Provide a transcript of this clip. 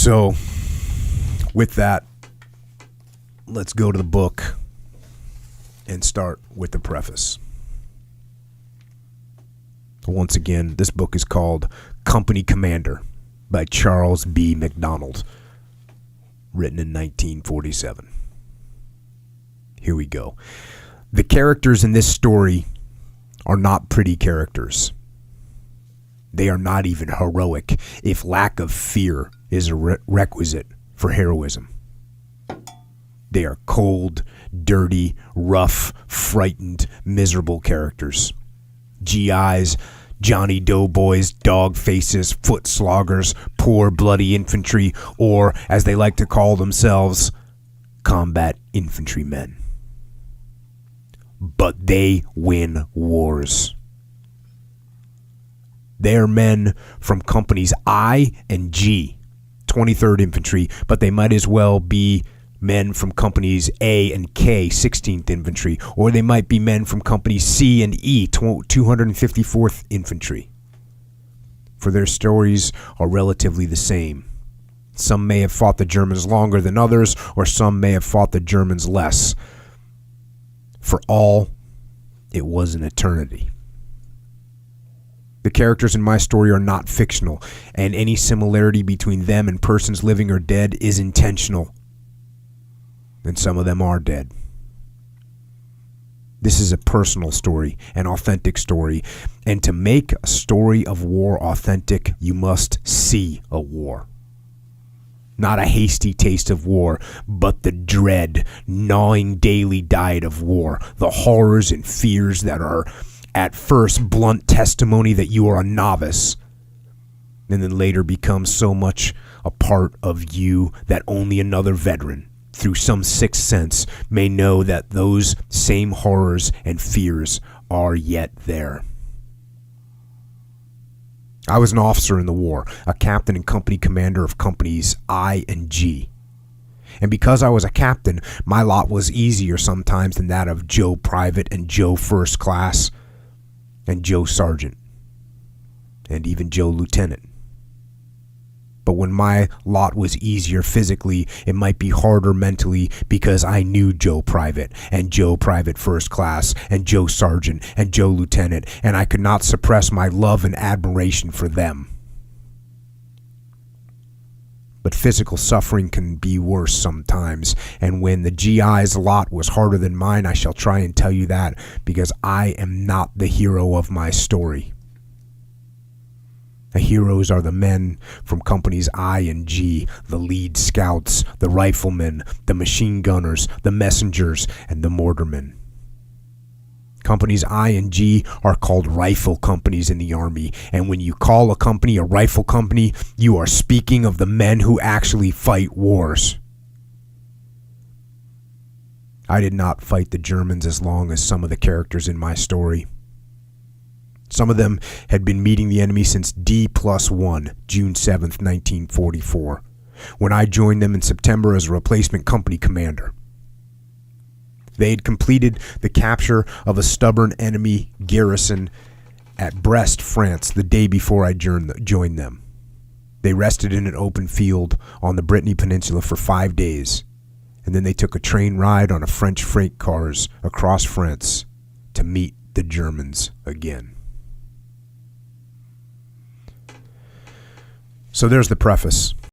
So, with that, let's go to the book and start with the preface. Once again, this book is called Company Commander by Charles B. MacDonald, written in 1947. Here we go. The characters in this story are not pretty characters. They are not even heroic if lack of fear is a requisite for heroism. They are cold, dirty, rough, frightened, miserable characters. GIs, Johnny Doughboys, dog faces, foot sloggers, poor bloody infantry, or, as they like to call themselves, combat infantrymen. But they win wars. They are men from companies I and G, 23rd Infantry, but they might as well be men from companies A and K, 16th Infantry, or they might be men from companies C and E, 254th Infantry. For their stories are relatively the same. Some may have fought the Germans longer than others, or some may have fought the Germans less. For all, it was an eternity. The characters in my story are not fictional, and any similarity between them and persons living or dead is intentional. And some of them are dead. This is a personal story, an authentic story, and to make a story of war authentic, you must see a war. Not a hasty taste of war, but the dread, gnawing daily diet of war, the horrors and fears that are at first blunt testimony that you are a novice, and then later become so much a part of you that only another veteran, through some sixth sense, may know that those same horrors and fears are yet there. I was an officer in the war, a captain and company commander of companies I and G. And because I was a captain, my lot was easier sometimes than that of Joe Private and Joe First Class and Joe Sergeant and even Joe Lieutenant. But when my lot was easier physically, it might be harder mentally because I knew Joe Private and Joe Private First Class and Joe Sergeant and Joe Lieutenant, and I could not suppress my love and admiration for them. But physical suffering can be worse sometimes, and when the GI's lot was harder than mine, I shall try and tell you that, because I am not the hero of my story. The heroes are the men from companies I and G, the lead scouts, the riflemen, the machine gunners, the messengers, and the mortarmen. Companies I and G are called rifle companies in the Army, and when you call a company a rifle company, you are speaking of the men who actually fight wars. I did not fight the Germans as long as some of the characters in my story. Some of them had been meeting the enemy since D+1, June 7th, 1944, when I joined them in September as a replacement company commander. They had completed the capture of a stubborn enemy garrison at Brest, France, the day before I joined them. They rested in an open field on the Brittany Peninsula for 5 days, and then they took a train ride on a French freight cars across France to meet the Germans again. So there's the preface.